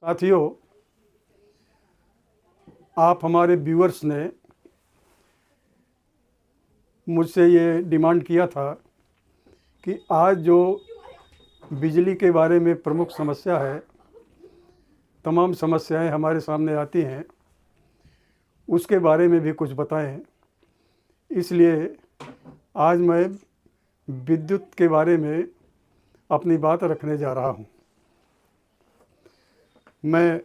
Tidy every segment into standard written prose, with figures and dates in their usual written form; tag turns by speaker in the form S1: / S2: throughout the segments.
S1: साथियों, आप हमारे व्यूअर्स ने मुझसे ये डिमांड किया था कि आज जो बिजली के बारे में प्रमुख समस्या है, तमाम समस्याएं हमारे सामने आती हैं, उसके बारे में भी कुछ बताएं। इसलिए आज मैं विद्युत के बारे में अपनी बात रखने जा रहा हूँ। मैं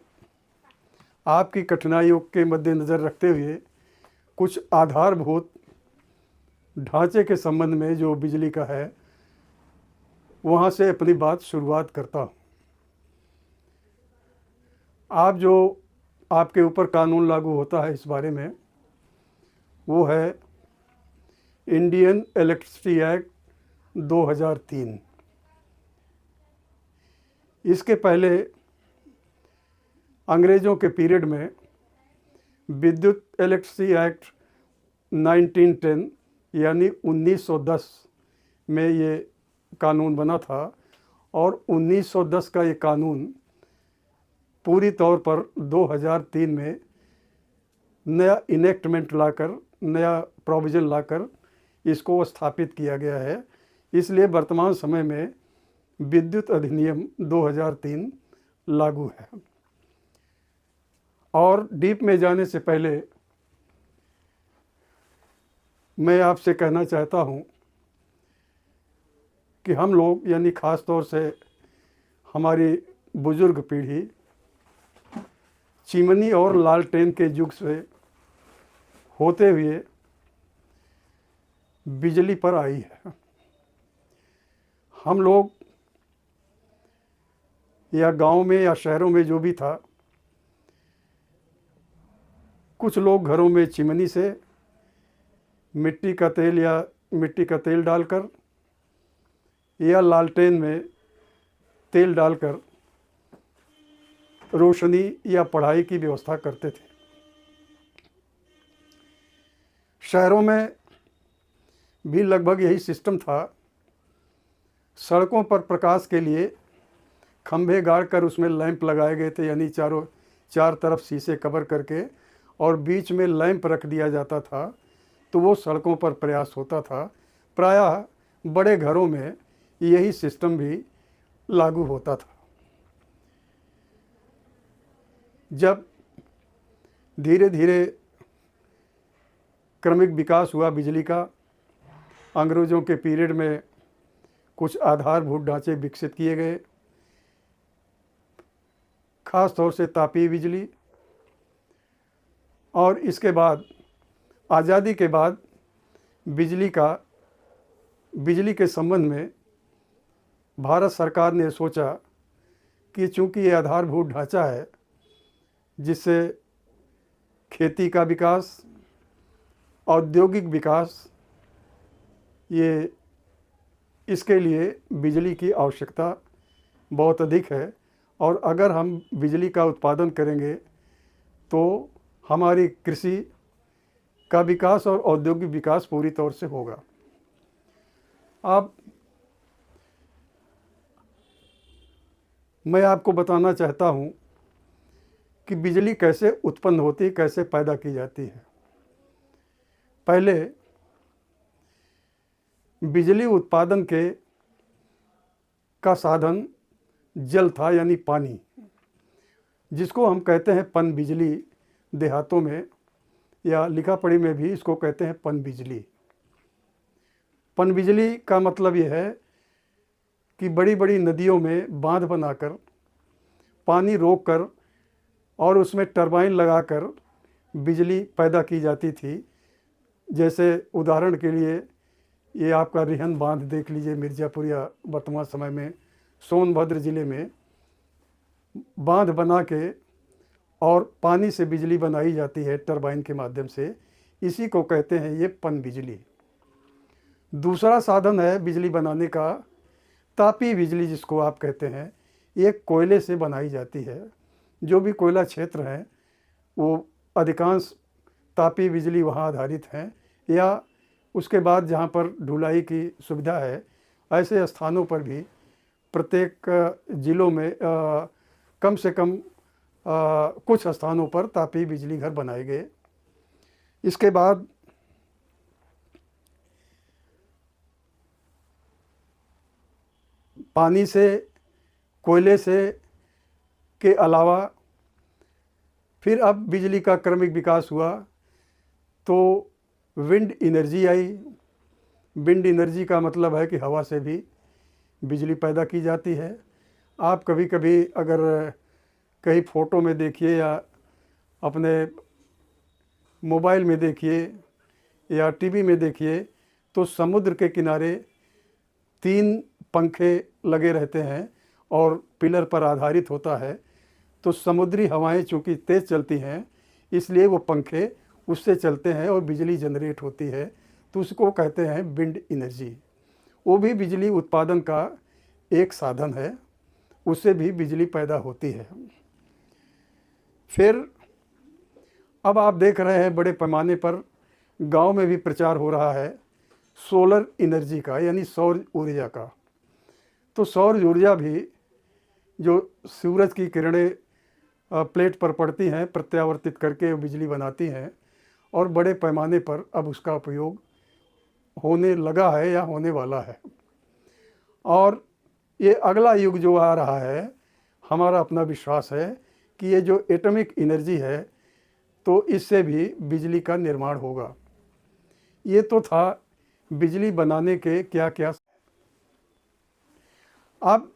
S1: आपकी कठिनाइयों के मद्देनज़र रखते हुए कुछ आधारभूत ढांचे के संबंध में जो बिजली का है, वहाँ से अपनी बात शुरुआत करता हूँ। आप जो आपके ऊपर कानून लागू होता है इस बारे में, वो है इंडियन इलेक्ट्रिसिटी एक्ट 2003। इसके पहले अंग्रेज़ों के पीरियड में विद्युत इलेक्ट्रिसिटी एक्ट 1910 यानी 1910 में ये कानून बना था और 1910 का ये कानून पूरी तौर पर 2003 में नया इनेक्टमेंट लाकर, नया प्रोविज़न लाकर इसको स्थापित किया गया है। इसलिए वर्तमान समय में विद्युत अधिनियम 2003 लागू है। और डीप में जाने से पहले मैं आपसे कहना चाहता हूँ कि हम लोग यानी ख़ास तौर से हमारी बुज़ुर्ग पीढ़ी चिमनी और लालटेन के युग से होते हुए बिजली पर आई है। हम लोग या गांव में या शहरों में जो भी था, कुछ लोग घरों में चिमनी से मिट्टी का तेल डालकर या लालटेन में तेल डालकर रोशनी या पढ़ाई की व्यवस्था करते थे। शहरों में भी लगभग यही सिस्टम था। सड़कों पर प्रकाश के लिए खंभे गाड़कर उसमें लैंप लगाए गए थे, यानी चार तरफ शीशे कवर करके, और बीच में लैंप रख दिया जाता था, तो वो सड़कों पर प्रयास होता था। प्रायः बड़े घरों में यही सिस्टम भी लागू होता था। जब धीरे धीरे क्रमिक विकास हुआ बिजली का, अंग्रेज़ों के पीरियड में कुछ आधारभूत ढांचे विकसित किए गए, ख़ास तौर से तापीय बिजली। और इसके बाद आज़ादी के बाद बिजली के संबंध में भारत सरकार ने सोचा कि चूँकि ये आधारभूत ढांचा है जिससे खेती का विकास, औद्योगिक विकास, ये इसके लिए बिजली की आवश्यकता बहुत अधिक है, और अगर हम बिजली का उत्पादन करेंगे तो हमारी कृषि का विकास और औद्योगिक विकास पूरी तौर से होगा। अब मैं आपको बताना चाहता हूँ कि बिजली कैसे उत्पन्न होती है, कैसे पैदा की जाती है। पहले बिजली उत्पादन का साधन जल था, यानी पानी, जिसको हम कहते हैं पन बिजली देहातों में, या लिखा पढ़ी में भी इसको कहते हैं पन बिजली। पन बिजली का मतलब ये है कि बड़ी बड़ी नदियों में बांध बनाकर पानी रोककर और उसमें टरबाइन लगाकर बिजली पैदा की जाती थी। जैसे उदाहरण के लिए ये आपका रिहन बांध देख लीजिए, मिर्ज़ापुर, या वर्तमान समय में सोनभद्र ज़िले में बांध बना के और पानी से बिजली बनाई जाती है टरबाइन के माध्यम से। इसी को कहते हैं ये पन बिजली। दूसरा साधन है बिजली बनाने का तापीय बिजली, जिसको आप कहते हैं। ये कोयले से बनाई जाती है। जो भी कोयला क्षेत्र है वो अधिकांश तापीय बिजली वहाँ आधारित हैं, या उसके बाद जहाँ पर ढुलाई की सुविधा है, ऐसे स्थानों पर भी प्रत्येक ज़िलों में कम से कम कुछ स्थानों पर तापीय बिजली घर बनाए गए। इसके बाद पानी से, कोयले से के अलावा फिर अब बिजली का क्रमिक विकास हुआ तो विंड एनर्जी आई। विंड एनर्जी का मतलब है कि हवा से भी बिजली पैदा की जाती है। आप कभी कभी अगर कहीं फ़ोटो में देखिए या अपने मोबाइल में देखिए या टीवी में देखिए तो समुद्र के किनारे 3 पंखे लगे रहते हैं और पिलर पर आधारित होता है। तो समुद्री हवाएं चूँकि तेज़ चलती हैं इसलिए वो पंखे उससे चलते हैं और बिजली जनरेट होती है, तो उसको कहते हैं विंड एनर्जी। वो भी बिजली उत्पादन का एक साधन है, उससे भी बिजली पैदा होती है। फिर अब आप देख रहे हैं बड़े पैमाने पर गांव में भी प्रचार हो रहा है सोलर एनर्जी का, यानी सौर ऊर्जा का। तो सौर ऊर्जा भी जो सूरज की किरणें प्लेट पर पड़ती हैं, प्रत्यावर्तित करके बिजली बनाती हैं और बड़े पैमाने पर अब उसका उपयोग होने लगा है या होने वाला है। और ये अगला युग जो आ रहा है, हमारा अपना विश्वास है कि ये जो एटॉमिक एनर्जी है तो इससे भी बिजली का निर्माण होगा। ये तो था बिजली बनाने के क्या क्या। अब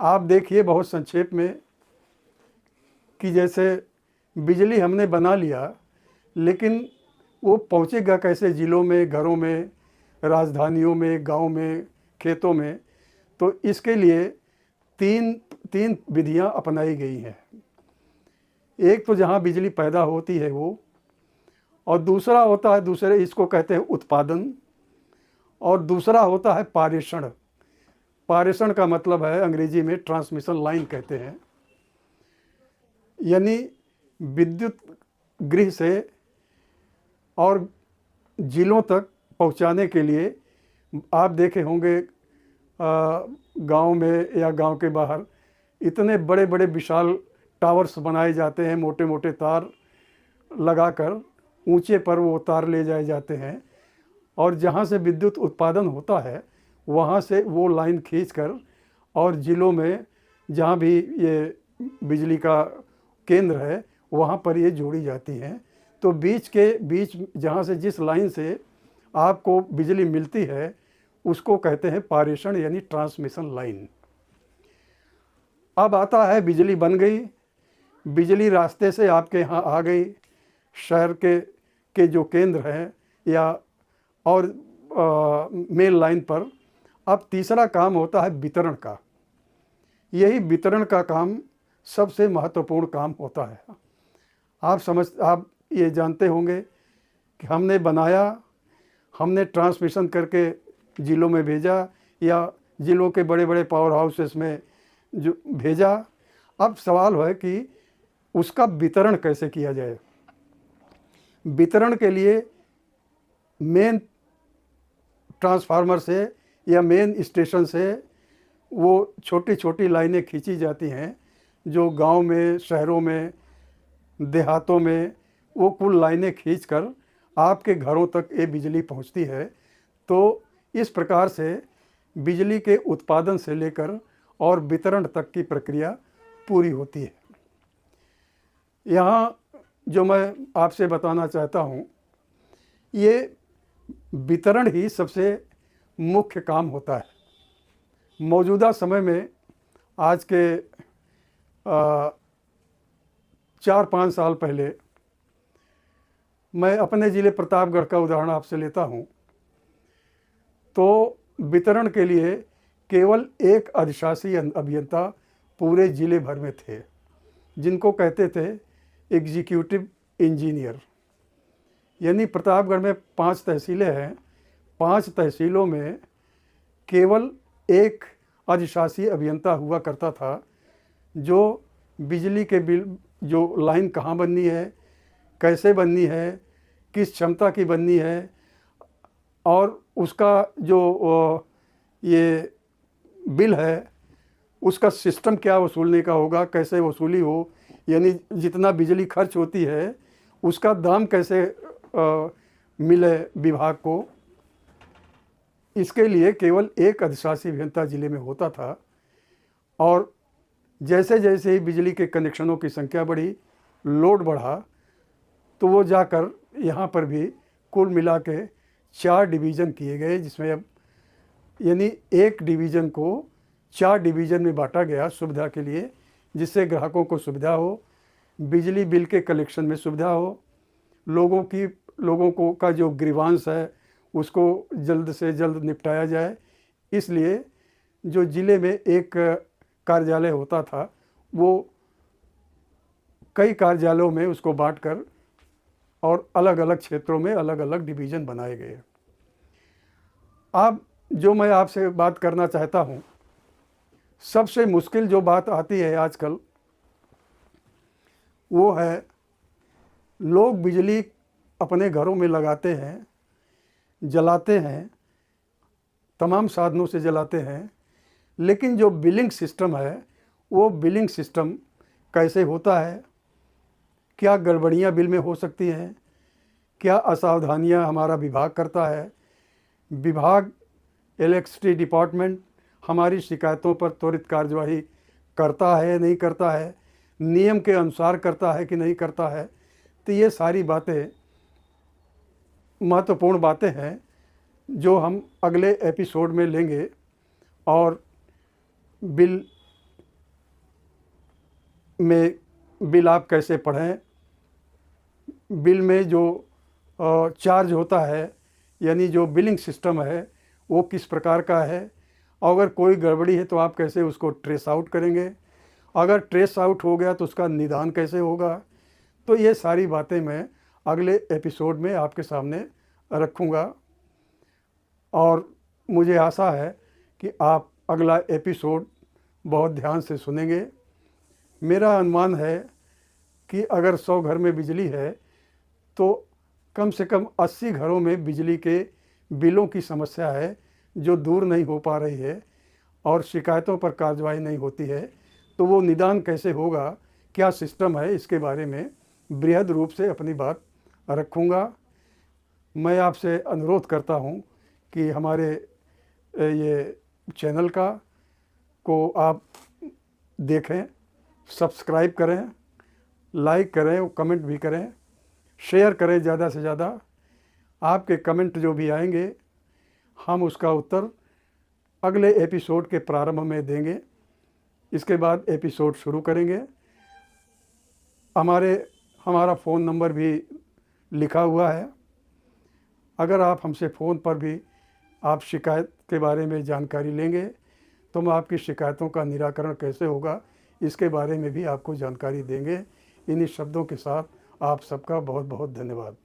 S1: आप देखिए बहुत संक्षेप में कि जैसे बिजली हमने बना लिया, लेकिन वो पहुंचेगा कैसे ज़िलों में, घरों में, राजधानियों में, गांव में, खेतों में। तो इसके लिए तीन विधियां अपनाई गई हैं। एक तो जहां बिजली पैदा होती है वो, और दूसरा होता है, दूसरे इसको कहते हैं उत्पादन, और दूसरा होता है पारेषण। पारेषण का मतलब है अंग्रेजी में ट्रांसमिशन लाइन कहते हैं, यानी विद्युत गृह से और जिलों तक पहुंचाने के लिए। आप देखे होंगे गांव में या गांव के बाहर इतने बड़े बड़े विशाल टावर्स बनाए जाते हैं, मोटे मोटे तार लगाकर ऊंचे पर वो तार ले जाए जाते हैं, और जहां से विद्युत उत्पादन होता है वहां से वो लाइन खींचकर और ज़िलों में जहां भी ये बिजली का केंद्र है वहां पर ये जोड़ी जाती हैं। तो बीच जहां से जिस लाइन से आपको बिजली मिलती है उसको कहते हैं पारेषण, यानी ट्रांसमिशन लाइन। अब आता है बिजली बन गई, बिजली रास्ते से आपके यहाँ आ गई, शहर के जो केंद्र हैं या और मेन लाइन पर। अब तीसरा काम होता है वितरण का। यही वितरण का काम सबसे महत्वपूर्ण काम होता है। आप ये जानते होंगे कि हमने बनाया, हमने ट्रांसमिशन करके ज़िलों में भेजा या ज़िलों के बड़े बड़े पावर हाउसेस में जो भेजा। अब सवाल है कि उसका वितरण कैसे किया जाए। वितरण के लिए मेन ट्रांसफार्मर से या मेन स्टेशन से वो छोटी छोटी लाइनें खींची जाती हैं जो गांव में, शहरों में, देहातों में वो कुल लाइनें खींचकर आपके घरों तक ये बिजली पहुंचती है। तो इस प्रकार से बिजली के उत्पादन से लेकर और वितरण तक की प्रक्रिया पूरी होती है। यहाँ जो मैं आपसे बताना चाहता हूँ, ये वितरण ही सबसे मुख्य काम होता है। मौजूदा समय में आज के 4-5 साल पहले मैं अपने ज़िले प्रतापगढ़ का उदाहरण आपसे लेता हूँ। तो वितरण के लिए केवल एक अधिशासी अभियंता पूरे ज़िले भर में थे, जिनको कहते थे एग्जीक्यूटिव इंजीनियर। यानी प्रतापगढ़ में 5 तहसीलें हैं, 5 तहसीलों में केवल एक अधिशासी अभियंता हुआ करता था, जो बिजली के बिल, जो लाइन कहाँ बननी है, कैसे बननी है, किस क्षमता की बननी है, और उसका जो ये बिल है उसका सिस्टम क्या वसूलने का होगा, कैसे वसूली हो, यानी जितना बिजली खर्च होती है उसका दाम कैसे मिले विभाग को, इसके लिए केवल एक अधिशासी अभियंता जिले में होता था। और जैसे जैसे ही बिजली के कनेक्शनों की संख्या बढ़ी, लोड बढ़ा, तो वो जाकर यहाँ पर भी कुल मिला के 4 डिवीज़न किए गए, जिसमें अब यानी एक डिवीज़न को 4 डिवीज़न में बांटा गया सुविधा के लिए, जिससे ग्राहकों को सुविधा हो, बिजली बिल के कलेक्शन में सुविधा हो, लोगों को का जो ग्रीवांस है उसको जल्द से जल्द निपटाया जाए। इसलिए जो ज़िले में एक कार्यालय होता था वो कई कार्यालयों में उसको बांटकर और अलग अलग क्षेत्रों में अलग अलग डिवीज़न बनाए गए। अब जो मैं आपसे बात करना चाहता हूँ, सबसे मुश्किल जो बात आती है आजकल वो है, लोग बिजली अपने घरों में लगाते हैं, जलाते हैं, तमाम साधनों से जलाते हैं, लेकिन जो बिलिंग सिस्टम है वो बिलिंग सिस्टम कैसे होता है, क्या गड़बड़ियाँ बिल में हो सकती हैं, क्या असावधानियाँ हमारा विभाग करता है, विभाग इलेक्ट्रिसिटी डिपार्टमेंट हमारी शिकायतों पर त्वरित कार्यवाही करता है नहीं करता है, नियम के अनुसार करता है कि नहीं करता है। तो ये सारी बातें महत्वपूर्ण बातें हैं जो हम अगले एपिसोड में लेंगे। और बिल आप कैसे पढ़ें, बिल में जो चार्ज होता है यानी जो बिलिंग सिस्टम है वो किस प्रकार का है, अगर कोई गड़बड़ी है तो आप कैसे उसको ट्रेस आउट करेंगे, अगर ट्रेस आउट हो गया तो उसका निदान कैसे होगा। तो ये सारी बातें मैं अगले एपिसोड में आपके सामने रखूँगा और मुझे आशा है कि आप अगला एपिसोड बहुत ध्यान से सुनेंगे। मेरा अनुमान है कि अगर 100 घर में बिजली है तो कम से कम 80 घरों में बिजली के बिलों की समस्या है जो दूर नहीं हो पा रही है और शिकायतों पर कार्रवाई नहीं होती है। तो वो निदान कैसे होगा, क्या सिस्टम है, इसके बारे में बृहद रूप से अपनी बात रखूँगा। मैं आपसे अनुरोध करता हूँ कि हमारे ये चैनल को आप देखें, सब्सक्राइब करें, लाइक करें और कमेंट भी करें, शेयर करें ज़्यादा से ज़्यादा। आपके कमेंट जो भी आएंगे हम उसका उत्तर अगले एपिसोड के प्रारंभ में देंगे। इसके बाद एपिसोड शुरू करेंगे। हमारा फ़ोन नंबर भी लिखा हुआ है। अगर आप हमसे फ़ोन पर भी आप शिकायत के बारे में जानकारी लेंगे तो हम आपकी शिकायतों का निराकरण कैसे होगा इसके बारे में भी आपको जानकारी देंगे। इन्हीं शब्दों के साथ आप सबका बहुत बहुत धन्यवाद।